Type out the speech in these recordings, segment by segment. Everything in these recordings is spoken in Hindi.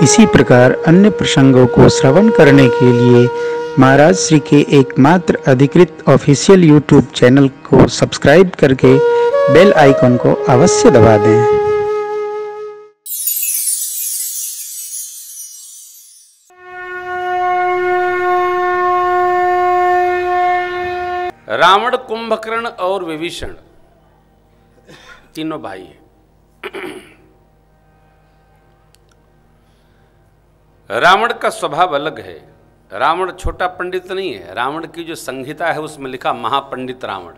इसी प्रकार अन्य प्रसंगों को श्रवण करने के लिए महाराज श्री के एकमात्र अधिकृत ऑफिशियल यूट्यूब चैनल को सब्सक्राइब करके बेल आइकन को अवश्य दबा दें। रावण, कुंभकर्ण और विभीषण तीनों भाई हैं। रावण का स्वभाव अलग है। रावण छोटा पंडित नहीं है। रावण की जो संहिता है उसमें लिखा महापंडित रावण।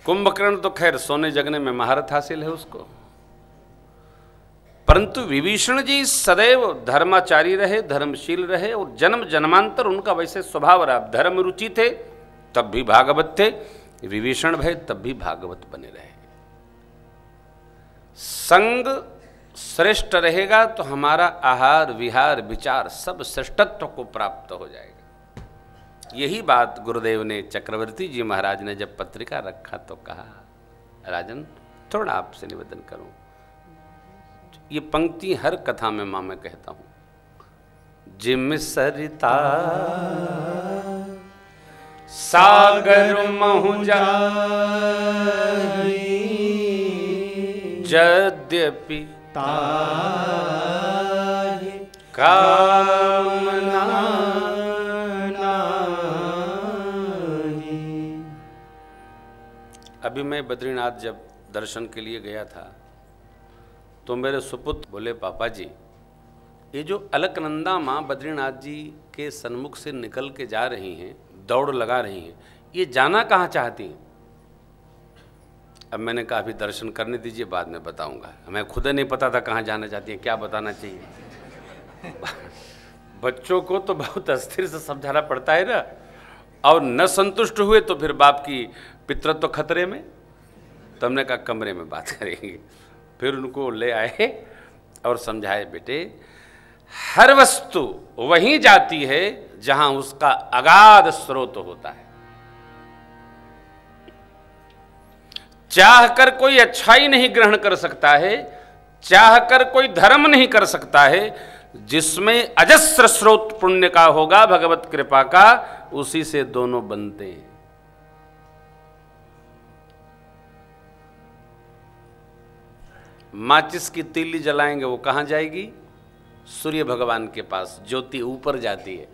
कुंभकर्ण तो खैर सोने जगने में महारत हासिल है उसको, परंतु विभीषण जी सदैव धर्माचारी रहे, धर्मशील रहे और जन्म जन्मांतर उनका वैसे स्वभाव रहा। धर्म रुचि थे तब भी भागवत थे, विभीषण भय तब भी भागवत बने रहे। संग श्रेष्ठ रहेगा तो हमारा आहार विहार विचार सब श्रेष्ठत्व को प्राप्त हो जाएगा। यही बात गुरुदेव ने चक्रवर्ती जी महाराज ने जब पत्रिका रखा तो कहा, राजन थोड़ा आपसे निवेदन करूं। ये पंक्ति हर कथा में मां मैं कहता हूं। जिम सरिता सागर महु जाहि, यद्यपि ताहि कामना नाहि। अभी मैं बद्रीनाथ जब दर्शन के लिए गया था तो मेरे सुपुत्र बोले, पापा जी ये जो अलकनंदा माँ बद्रीनाथ जी के सन्मुख से निकल के जा रही हैं, दौड़ लगा रही हैं, ये जाना कहाँ चाहती हैं? अब मैंने कहा अभी दर्शन करने दीजिए, बाद में बताऊंगा। हमें खुद नहीं पता था कहाँ जाना चाहती हैं, क्या बताना चाहिए। बच्चों को तो बहुत अस्थिर से समझाना पड़ता है ना, और न संतुष्ट हुए तो फिर बाप की पितृत्व तो खतरे में। तो हमने कहा कमरे में बात करेंगे। फिर उनको ले आए और समझाए, बेटे हर वस्तु वहीं जाती है जहां उसका अगाध स्रोत होता है। चाहकर कोई अच्छाई नहीं ग्रहण कर सकता है, चाहकर कोई धर्म नहीं कर सकता है। जिसमें अजस्र स्रोत पुण्य का होगा, भगवत कृपा का, उसी से दोनों बनते हैं। माचिस की तीली जलाएंगे वो कहां जाएगी? सूर्य भगवान के पास, ज्योति ऊपर जाती है।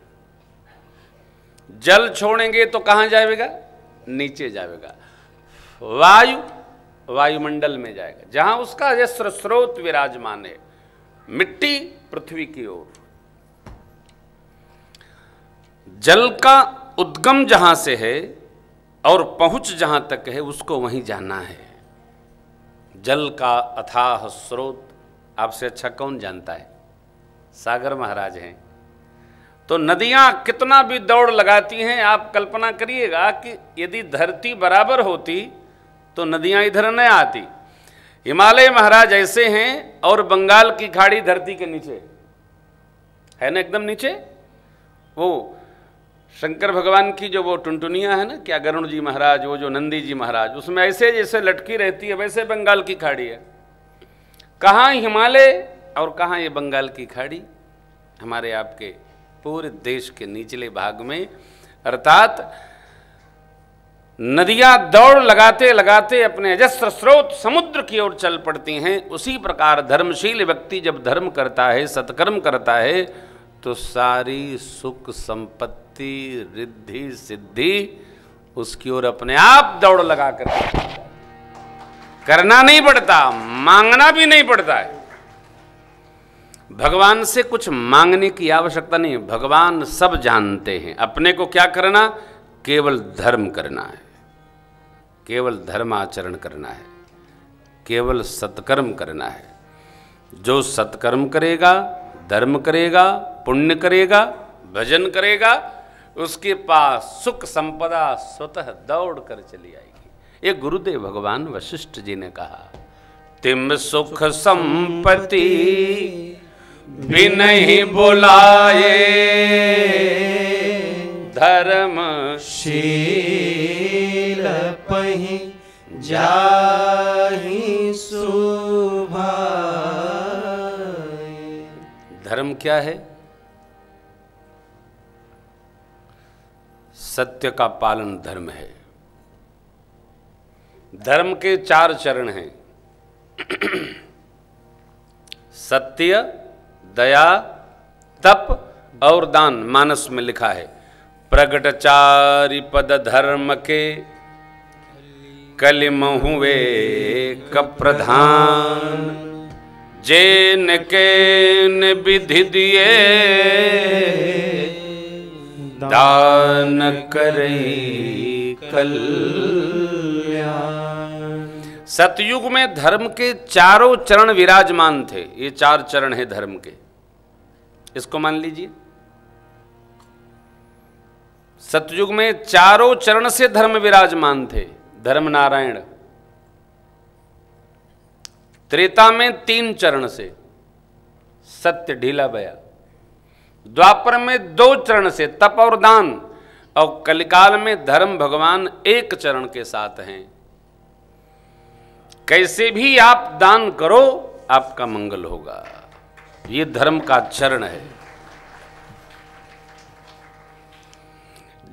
जल छोड़ेंगे तो कहां जाएगा? नीचे जाएगा। वायु वायुमंडल में जाएगा जहां उसका अजस्र स्रोत विराजमान है। मिट्टी पृथ्वी की ओर। जल का उद्गम जहां से है और पहुंच जहां तक है उसको वहीं जाना है। जल का अथाह स्रोत आपसे अच्छा कौन जानता है? सागर महाराज हैं। तो नदियां कितना भी दौड़ लगाती हैं, आप कल्पना करिएगा कि यदि धरती बराबर होती तो नदियां इधर न आती। हिमालय महाराज ऐसे हैं और बंगाल की खाड़ी धरती के नीचे है ना, एकदम नीचे। वो शंकर भगवान की जो वो टुनटुनियाँ है ना, क्या गरुण जी महाराज, वो जो नंदी जी महाराज, उसमें ऐसे जैसे लटकी रहती है वैसे बंगाल की खाड़ी है। कहाँ हिमालय और कहाँ ये बंगाल की खाड़ी? हमारे आपके पूरे देश के निचले भाग में। अर्थात नदियां दौड़ लगाते लगाते अपने अजस्र स्रोत समुद्र की ओर चल पड़ती हैं। उसी प्रकार धर्मशील व्यक्ति जब धर्म करता है, सत्कर्म करता है, तो सारी सुख संपत्ति रिद्धि सिद्धि उसकी ओर अपने आप दौड़ लगा कर करना नहीं पड़ता, मांगना भी नहीं पड़ता है। भगवान से कुछ मांगने की आवश्यकता नहीं है। भगवान सब जानते हैं। अपने को क्या करना? केवल धर्म करना है, केवल धर्माचरण करना है, केवल सत्कर्म करना है। जो सत्कर्म करेगा, धर्म करेगा, पुण्य करेगा, भजन करेगा, उसके पास सुख संपदा स्वतः दौड़ कर चली आएगी। ये गुरुदेव भगवान वशिष्ठ जी ने कहा, तिम सुख संपत्ति बिनहि बुलाए, धर्म शील पहि जाहि सुभाए। धर्म क्या है? सत्य का पालन धर्म है। धर्म के 4 चरण हैं। सत्य, दया, तप और दान। मानस में लिखा है, प्रगटचारि पद धर्म के कलिमहुवे कप्रधान। जेन केन विधि दिए दान करई कल्याण। सतयुग में धर्म के 4 चरण विराजमान थे। ये 4 चरण हैं धर्म के, इसको मान लीजिए। सतयुग में 4 चरण से धर्म विराजमान थे। धर्म नारायण। त्रेता में 3 चरण से, सत्य ढीला बया। द्वापर में 2 चरण से, तप और दान। और कलिकाल में धर्म भगवान 1 चरण के साथ हैं। कैसे भी आप दान करो, आपका मंगल होगा। ये धर्म का चरण है।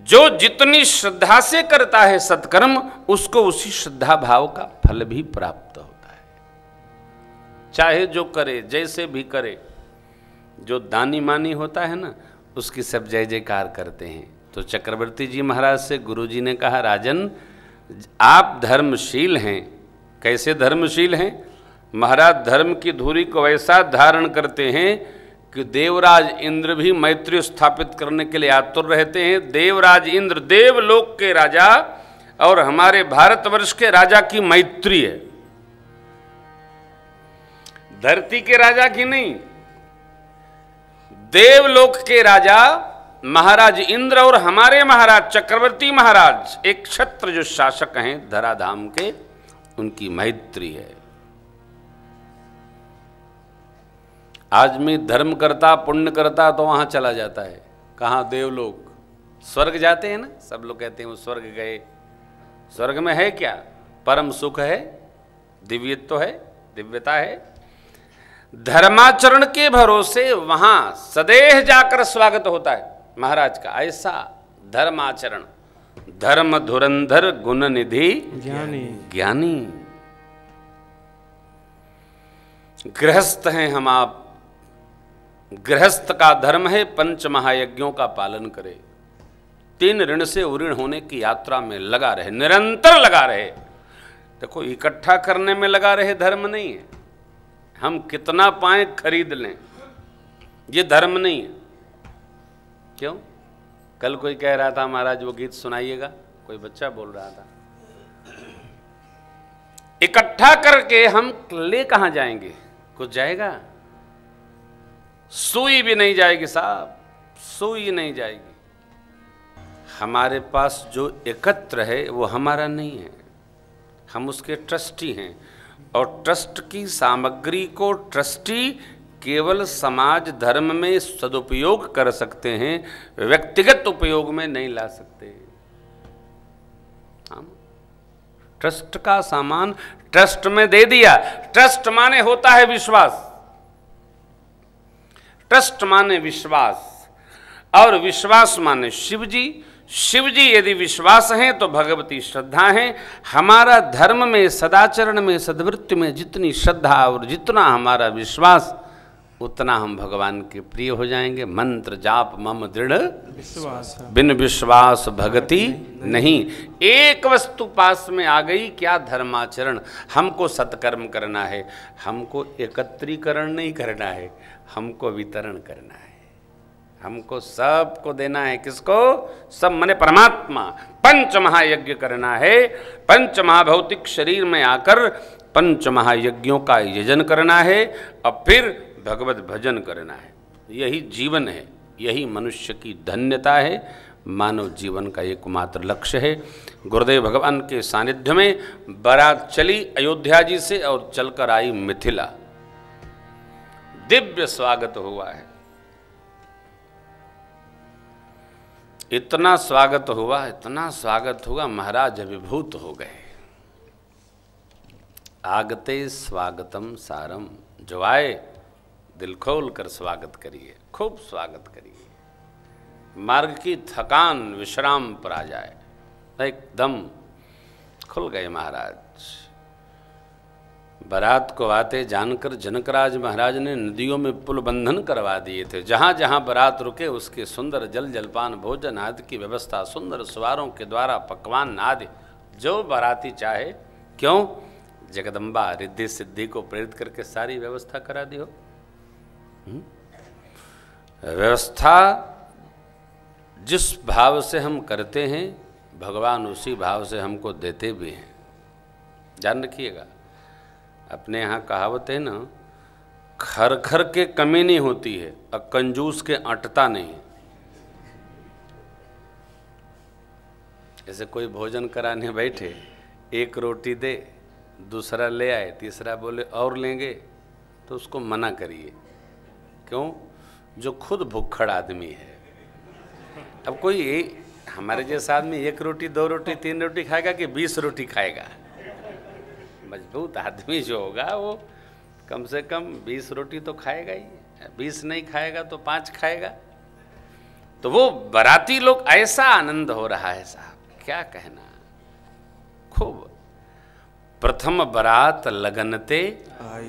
जो जितनी श्रद्धा से करता है सत्कर्म, उसको उसी श्रद्धा भाव का फल भी प्राप्त होता है। चाहे जो करे, जैसे भी करे। जो दानी मानी होता है ना, उसकी सब जय जयकार करते हैं। तो चक्रवर्ती जी महाराज से गुरु जी ने कहा, राजन आप धर्मशील हैं। कैसे धर्मशील हैं? महाराज धर्म की धुरी को ऐसा धारण करते हैं कि देवराज इंद्र भी मैत्री स्थापित करने के लिए आतुर रहते हैं। देवराज इंद्र देवलोक के राजा और हमारे भारतवर्ष के राजा की मैत्री है। धरती के राजा की नहीं, देवलोक के राजा महाराज इंद्र और हमारे महाराज चक्रवर्ती महाराज, एक क्षत्र जो शासक हैं धराधाम के, उनकी मैत्री है। आदमी धर्म करता, पुण्य करता तो वहां चला जाता है। कहाँ? देवलोक। स्वर्ग जाते हैं ना, सब लोग कहते हैं वो स्वर्ग गए। स्वर्ग में है क्या? परम सुख है, दिव्यत्व है, दिव्यता है। धर्माचरण के भरोसे वहां सदैव जाकर स्वागत होता है महाराज का। ऐसा धर्माचरण। धर्म धुरंधर गुण निधि ज्ञानी। गृहस्थ हैं हम आप। गृहस्थ का धर्म है 5 महायज्ञों का पालन करे। 3 ऋण से उऋण होने की यात्रा में लगा रहे, निरंतर लगा रहे। देखो, इकट्ठा करने में लगा रहे धर्म नहीं है। हम कितना पाए खरीद लें, ये धर्म नहीं है। क्यों? कल कोई कह रहा था, महाराज वो गीत सुनाइएगा, कोई बच्चा बोल रहा था। इकट्ठा करके हम ले कहां जाएंगे? कुछ जाएगा? सुई भी नहीं जाएगी साहब, सुई नहीं जाएगी। हमारे पास जो एकत्र है वो हमारा नहीं है, हम उसके ट्रस्टी हैं। और ट्रस्ट की सामग्री को ट्रस्टी केवल समाज धर्म में सदुपयोग कर सकते हैं, व्यक्तिगत उपयोग में नहीं ला सकते। हम ट्रस्ट का सामान ट्रस्ट में दे दिया। ट्रस्ट माने होता है विश्वास। ट्रस्ट माने विश्वास, और विश्वास माने शिव जी। शिव जी यदि विश्वास हैं तो भगवती श्रद्धा है। हमारा धर्म में, सदाचरण में, सद्वृत्ति में जितनी श्रद्धा और जितना हमारा विश्वास, उतना हम भगवान के प्रिय हो जाएंगे। मंत्र जाप मम दृढ़ विश्वास, बिन विश्वास भगति नहीं। एक वस्तु पास में आ गई, क्या? धर्माचरण। हमको सत्कर्म करना है, हमको एकत्रीकरण नहीं करना है, हमको वितरण करना है। हमको सबको देना है। किसको? सब मने परमात्मा। 5 महायज्ञ करना है। 5 महाभौतिक शरीर में आकर 5 महायज्ञों का यजन करना है, और फिर भगवत भजन करना है। यही जीवन है, यही मनुष्य की धन्यता है, मानव जीवन का एकमात्र लक्ष्य है। गुरुदेव भगवान के सानिध्य में बारात चली अयोध्या जी से और चलकर आई मिथिला। दिव्य स्वागत हुआ है। इतना स्वागत हुआ, इतना स्वागत हुआ, महाराज अभिभूत हो गए। आगते स्वागतम सारम, जो आए दिल खोल कर स्वागत करिए, खूब स्वागत करिए। मार्ग की थकान विश्राम पर आ जाए, एकदम खुल गए महाराज। बारात को आते जानकर जनकराज महाराज ने नदियों में पुल बंधन करवा दिए थे। जहाँ जहाँ बारात रुके उसके सुंदर जल जलपान भोजन आदि की व्यवस्था, सुंदर सवारों के द्वारा पकवान आदि जो बाराती चाहे। क्यों? जगदम्बा रिद्धि सिद्धि को प्रेरित करके सारी व्यवस्था करा दी हो। व्यवस्था जिस भाव से हम करते हैं भगवान उसी भाव से हमको देते भी हैं। ध्यान रखिएगा। अपने यहाँ कहावत है ना, खर खर के कमी नहीं होती है और कंजूस के अटता नहीं। ऐसे कोई भोजन कराने बैठे, एक रोटी दे, दूसरा ले आए, तीसरा बोले और लेंगे, तो उसको मना करिए। क्यों? जो खुद भुक्खड़ आदमी है। अब कोई हमारे जैसा आदमी एक रोटी, दो रोटी, तीन रोटी खाएगा कि 20 रोटी खाएगा? मजबूत आदमी जो होगा वो कम से कम 20 रोटी तो खाएगा ही। 20 नहीं खाएगा तो 5 खाएगा। तो वो बाराती लोग, ऐसा आनंद हो रहा है साहब, क्या कहना। खूब प्रथम बारात लगनते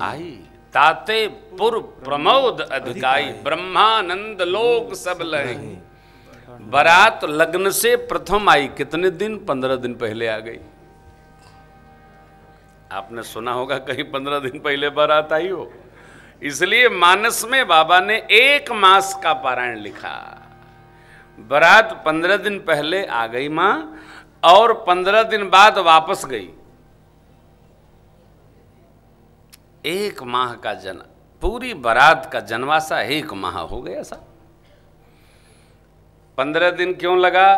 आई, ताते पुर प्रमोद अधिकाई, ब्रह्मानंद लोक सब लही। बारात लग्न से प्रथम आई, कितने दिन? 15 दिन पहले आ गई। आपने सुना होगा कहीं 15 दिन पहले बारात आई हो। इसलिए मानस में बाबा ने 1 मास का पारायण लिखा। बारात 15 दिन पहले आ गई मां, और 15 दिन बाद वापस गई। 1 माह का जन, पूरी बारात का जनवासा 1 माह हो गया साहब। 15 दिन क्यों लगा?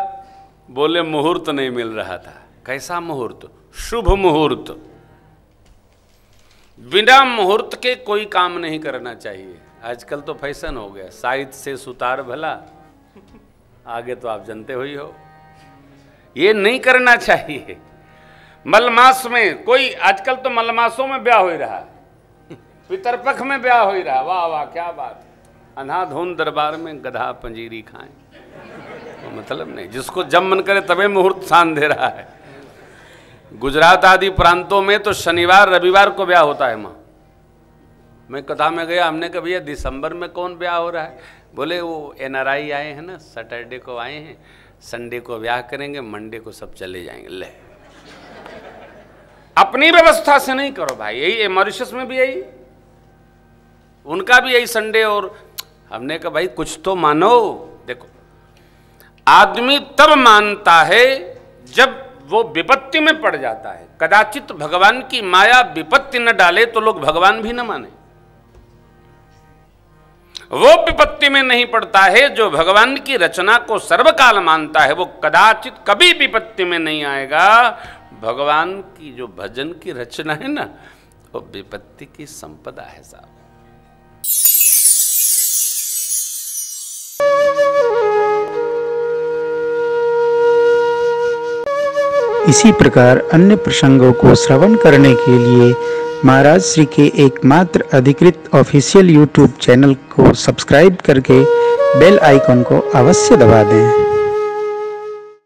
बोले मुहूर्त नहीं मिल रहा था। कैसा मुहूर्त? शुभ मुहूर्त। बिना मुहूर्त के कोई काम नहीं करना चाहिए। आजकल तो फैशन हो गया, साइड से सुतार भला, आगे तो आप जानते ही हो। ये नहीं करना चाहिए। मलमास में कोई, आजकल तो मलमासों में ब्याह हो रहा है, पितरपक्ष में ब्याह हो रहा। वाह वाह, क्या बात। अंधाधुन दरबार में गधा पंजीरी खाएं, तो मतलब नहीं। जिसको जब मन करे तबे मुहूर्त सान दे रहा है। गुजरात आदि प्रांतों में तो शनिवार रविवार को ब्याह होता है। माँ, मैं कथा में गया, हमने कहा भैया दिसंबर में कौन ब्याह हो रहा है? बोले वो NRI आए हैं ना, सैटरडे को आए हैं, संडे को ब्याह करेंगे, मंडे को सब चले जाएंगे। ले, अपनी व्यवस्था से नहीं करो भाई। यही मॉरिशस में भी यही, उनका भी यही संडे। और हमने कहा भाई कुछ तो मानो। देखो, आदमी तब मानता है जब वो विपत्ति में पड़ जाता है। कदाचित भगवान की माया विपत्ति न डाले तो लोग भगवान भी न माने। वो विपत्ति में नहीं पड़ता है जो भगवान की रचना को सर्वकाल मानता है, वो कदाचित कभी विपत्ति में नहीं आएगा। भगवान की जो भजन की रचना है ना, वो विपत्ति की संपदा है साहब। इसी प्रकार अन्य प्रसंगों को श्रवण करने के लिए महाराज श्री के एकमात्र अधिकृत ऑफिशियल YouTube चैनल को सब्सक्राइब करके बेल आइकन को अवश्य दबा दें।